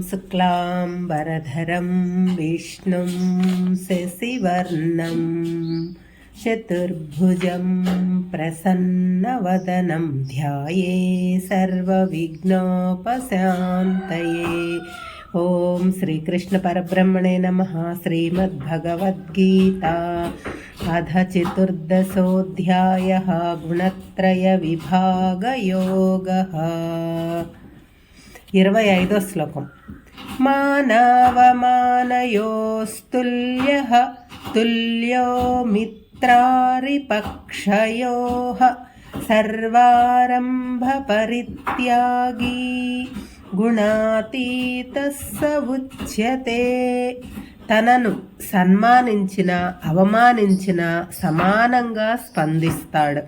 शुक्लाम्बरधरं विष्णुं शशिवर्णं चतुर्भुजं प्रसन्नवदनं ध्याये सर्वविघ्नोपशान्तये। ओम श्रीकृष्ण परब्रह्मणे नमः। श्रीमद्भगवद्गीता अथ चतुर्दशोऽध्यायः गुणत्रयविभागयोगः। 25వ శ్లోకం। మానవమానయోస్తుల్యః తుల్యో మిత్రారిపక్షయోః సర్వారంభ పరిత్యాగీ గుణాతీతః స ఉచ్యతే. తనను సన్మానించిన అవమానించిన సమానంగా స్పందిస్తాడు.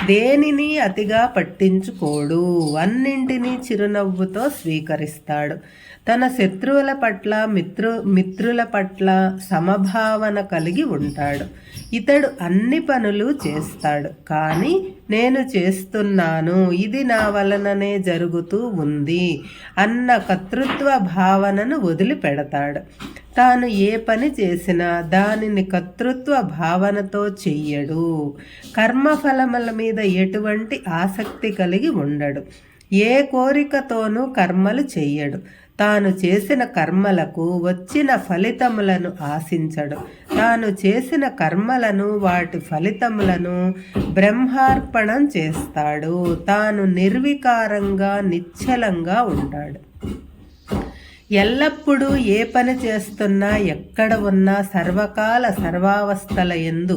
దేనిని అతిగా పట్టించుకోడు. అన్నింటినీ చిరునవ్వుతో స్వీకరిస్తాడు. తన శత్రువుల పట్ల మిత్రుల పట్ల సమభావన కలిగి ఉంటాడు. ఇతడు అన్ని పనులు చేస్తాడు, కానీ నేను చేస్తున్నాను, ఇది నా వలననే జరుగుతూ ఉంది అన్న కర్తృత్వ భావనను వదిలిపెడతాడు. తాను ఏ పని చేసినా దానిని కర్తృత్వ భావనతో చెయ్యడు. కర్మఫలముల మీద ఎటువంటి ఆసక్తి కలిగి ఉండడు. ఏ కోరికతోనూ కర్మలు చెయ్యడు. తాను చేసిన కర్మలకు వచ్చిన ఫలితములను ఆశించడు. తాను చేసిన కర్మలను వాటి ఫలితములను బ్రహ్మార్పణం చేస్తాడు. తాను నిర్వికారంగా నిశ్చలంగా ఉంటాడు. ఎల్లప్పుడూ ఏ పని చేస్తున్నా ఎక్కడ ఉన్నా సర్వకాల సర్వావస్థల యందు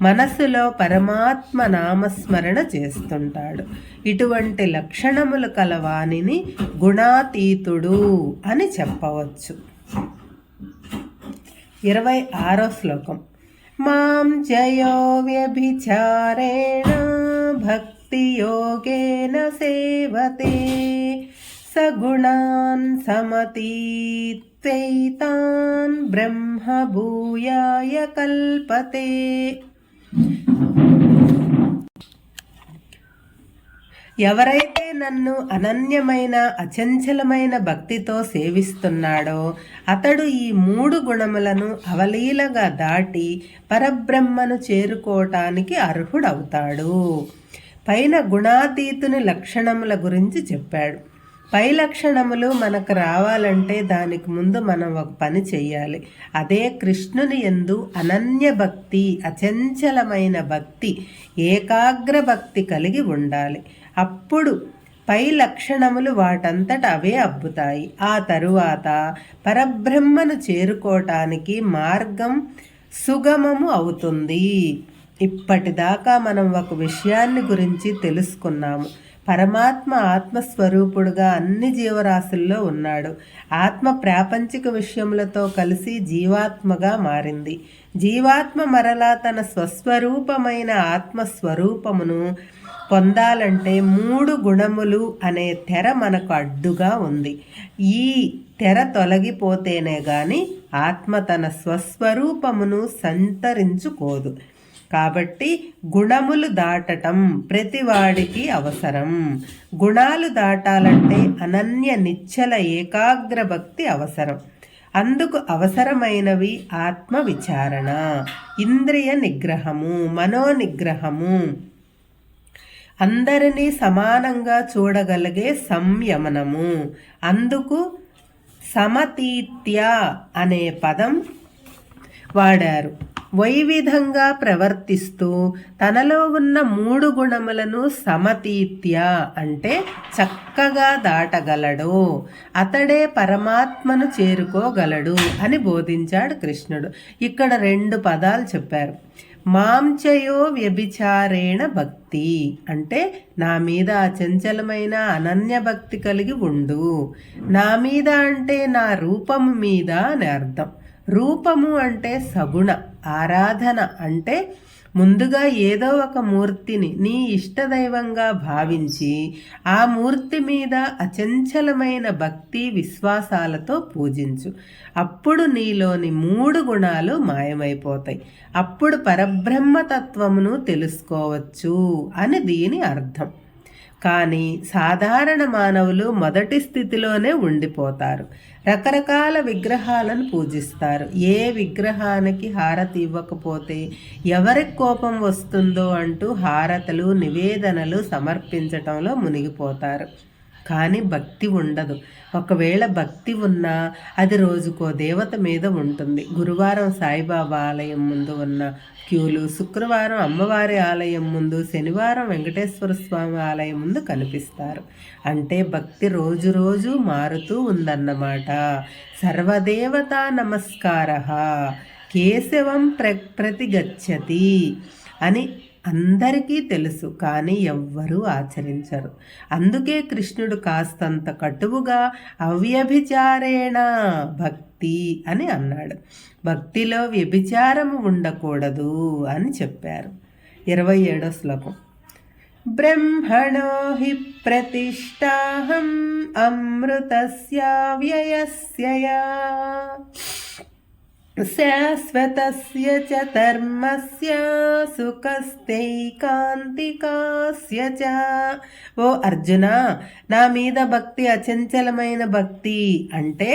మనసులో పరమాత్మ నామస్మరణ చేస్తుంటాడు. ఇటువంటి లక్షణములు కలవానిని గుణాతీతుడు అని చెప్పవచ్చు. 26వ శ్లోకం. మాం జయో వ్యభిచారేణ భక్తి యోగేన సేవతే సగుణాన్ సమతీత్వైతాన్ బ్రహ్మ భూయాయ కల్పతే. ఎవరైతే నన్ను అనన్యమైన అచంచలమైన భక్తితో సేవిస్తున్నాడో అతడు ఈ 3 గుణములను అవలీలగా దాటి పరబ్రహ్మను చేరుకోవటానికి అర్హుడవుతాడు. పైన గుణాతీతుని లక్షణముల గురించి చెప్పాడు. పై లక్షణములు మనకు రావాలంటే దానికి ముందు మనం ఒక పని చెయ్యాలి. అదే కృష్ణుని యందు అనన్య భక్తి, అచంచలమైన భక్తి, ఏకాగ్ర భక్తి కలిగి ఉండాలి. అప్పుడు పై లక్షణములు వాటంతట అవే అబ్బుతాయి. ఆ తరువాత పరబ్రహ్మను చేరుకోవటానికి మార్గం సుగమము అవుతుంది. ఇప్పటిదాకా మనం ఒక విషయాన్ని గురించి తెలుసుకున్నాము. పరమాత్మ ఆత్మస్వరూపుడుగా అన్ని జీవరాశుల్లో ఉన్నాడు. ఆత్మ ప్రాపంచిక విషయములతో కలిసి జీవాత్మగా మారింది. జీవాత్మ మరలా తన స్వస్వరూపమైన ఆత్మస్వరూపమును పొందాలంటే 3 గుణములు అనే తెర మనకు అడ్డుగా ఉంది. ఈ తెర తొలగిపోతేనే గాని ఆత్మ తన స్వస్వరూపమును సంతరించుకోదు. కాబట్టి గుణములు దాటటం ప్రతివాడికి అవసరం. గుణాలు దాటాలంటే అనన్య నిశ్చల ఏకాగ్ర భక్తి అవసరం. అందుకు అవసరమైనవి ఆత్మ విచారణ, ఇంద్రియ నిగ్రహము, మనోనిగ్రహము, అందరినీ సమానంగా చూడగలిగే సంయమనము. అందుకు సమతీత్య అనే పదం వాడారు. వైవిధంగా ప్రవర్తిస్తూ తనలో ఉన్న 3 గుణములను సమతీత్య అంటే చక్కగా దాటగలడు. అతడే పరమాత్మను చేరుకోగలడు అని బోధించాడు కృష్ణుడు. ఇక్కడ 2 పదాలు చెప్పారు. మాంచయో వ్యభిచారేణ భక్తి అంటే నా మీద చంచలమైన అనన్య భక్తి కలిగి ఉండు. నా మీద అంటే నా రూపము మీద అని అర్థం. రూపము అంటే సగుణ. ఆరాధన అంటే ముందుగా ఏదో ఒక మూర్తిని నీ ఇష్టదైవంగా భావించి ఆ మూర్తి మీద అచంచలమైన భక్తి విశ్వాసాలతో పూజించు. అప్పుడు నీలోని 3 గుణాలు మాయమైపోతాయి. అప్పుడు పరబ్రహ్మతత్వమును తెలుసుకోవచ్చు అని దీని అర్థం. కానీ సాధారణ మానవులు మొదటి స్థితిలోనే ఉండిపోతారు. రకరకాల విగ్రహాలను పూజిస్తారు. ఏ విగ్రహానికి హారతి ఇవ్వకపోతే ఎవరికి కోపం వస్తుందో అంటూ హారతులు నివేదనలు సమర్పించటంలో మునిగిపోతారు. కానీ భక్తి ఉండదు. ఒకవేళ భక్తి ఉన్నా అది రోజుకో దేవత మీద ఉంటుంది. గురువారం సాయిబాబా ఆలయం ముందు ఉన్న క్యూలు, శుక్రవారం అమ్మవారి ఆలయం ముందు, శనివారం వెంకటేశ్వర స్వామి ఆలయం ముందు కనిపిస్తారు. అంటే భక్తి రోజు రోజు మారుతూ ఉందన్నమాట. సర్వదేవతా నమస్కార కేశవం ప్రతిగచ్చతి అని అందరికీ తెలుసు, కానీ ఎవ్వరూ ఆచరించరు. అందుకే కృష్ణుడు కాస్తంత కటువుగా అవ్యభిచారేణ భక్తి అని అన్నాడు. భక్తిలో వ్యభిచారము ఉండకూడదు అని చెప్పారు. 27వ శ్లోకం. బ్రహ్మణో హి ప్రతిష్టాహం అమృతస్య వ్యయస్య శాశ్వతస్య చ ధర్మస్య సుఖస్థైకాంతికాస్య చ. ఓ అర్జున, నా మీద భక్తి అచంచలమైన భక్తి అంటే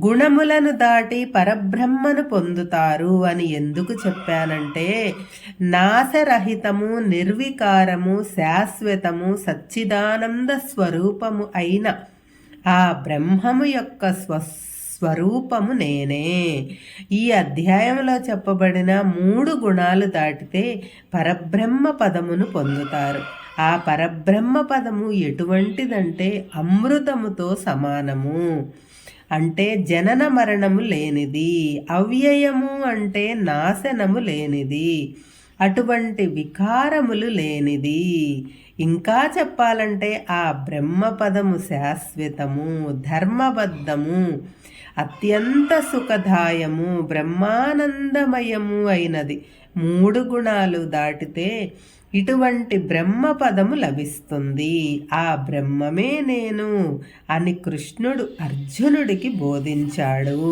గుణములను దాటి పరబ్రహ్మను పొందుతారు అని ఎందుకు చెప్పానంటే, నాశరహితము, నిర్వికారము, శాశ్వతము, సచ్చిదానంద స్వరూపము అయిన ఆ బ్రహ్మము యొక్క స్వరూపము నేనే. ఈ అధ్యాయంలో చెప్పబడిన 3 గుణాలు దాటితే పరబ్రహ్మ పదమును పొందుతారు. ఆ పరబ్రహ్మ పదము ఎటువంటిదంటే అమృతముతో సమానము. అంటే జనన మరణము లేనిది. అవ్యయము అంటే నాశనము లేనిది. అటువంటి వికారములు లేనిది. ఇంకా చెప్పాలంటే ఆ బ్రహ్మపదము శాశ్వతము, ధర్మబద్ధము, అత్యంత సుఖదాయము, బ్రహ్మానందమయము అయినది. 3 గుణాలు దాటితే ఇటువంటి బ్రహ్మపదము లభిస్తుంది. ఆ బ్రహ్మమే నేను అని కృష్ణుడు అర్జునుడికి బోధించాడు.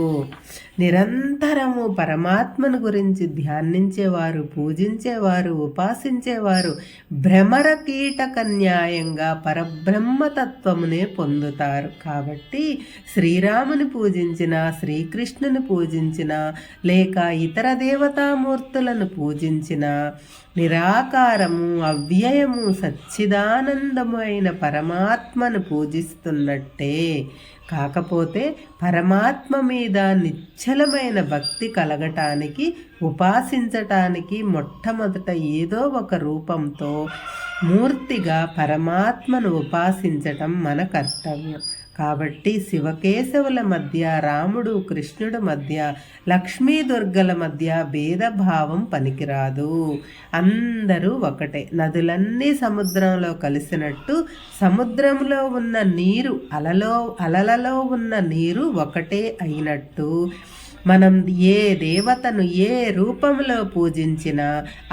నిరంతరము పరమాత్మను గురించి ధ్యానించేవారు, పూజించేవారు, ఉపాసించేవారు భ్రమర కీటక న్యాయంగా పరబ్రహ్మతత్వమునే పొందుతారు. కాబట్టి శ్రీరాముని పూజించిన, శ్రీకృష్ణుని పూజించిన, లేక ఇతర దేవతామూర్తులను పూజించిన నిరాకారము, అవ్యయము, సచ్చిదానందము అయిన పరమాత్మను పూజిస్తున్నట్టే. కాకపోతే పరమాత్మ మీద నిశ్చలమైన భక్తి కలగటానికి, ఉపాసించటానికి మొట్టమొదట ఏదో ఒక రూపంతో మూర్తిగా పరమాత్మను ఉపాసించటం మన కర్తవ్యం. కాబట్టి శివకేశవుల మధ్య, రాముడు కృష్ణుడు మధ్య, లక్ష్మీ దుర్గల మధ్య భేదభావం పనికిరాదు. అందరూ ఒకటే. నదులన్నీ సముద్రంలో కలిసినట్టు సముద్రంలో ఉన్న నీరు అలలలో ఉన్న నీరు ఒకటే అయినట్టు మనం ఏ దేవతను ఏ రూపంలో పూజించినా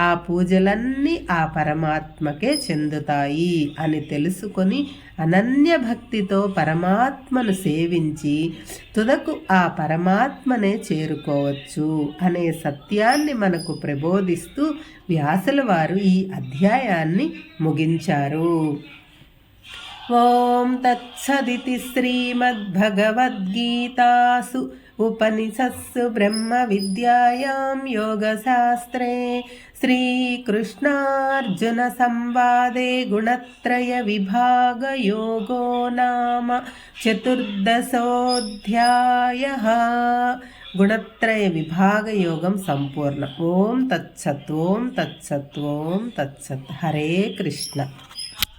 ఆ పూజలన్నీ ఆ పరమాత్మకే చెందుతాయి అని తెలుసుకొని అనన్య భక్తితో పరమాత్మను సేవించి తుదకు ఆ పరమాత్మనే చేరుకోవచ్చు అనే సత్యాన్ని మనకు ప్రబోధిస్తూ వ్యాసుల వారు ఈ అధ్యాయాన్ని ముగించారు. ఓం తత్సదితి శ్రీమద్భగవద్గీతాసు ఉపనిషత్సు బ్రహ్మ విద్యాయాం యోగశాస్త్రే శ్రీకృష్ణార్జున సంవాదే గుణత్రయ విభాగ యోగో నామ 14వ గుణత్రయ విభాగ యోగం సంపూర్ణ. ఓం తత్సత్. ఓం తత్సత్. ఓం తత్సత్. హరే కృష్ణ.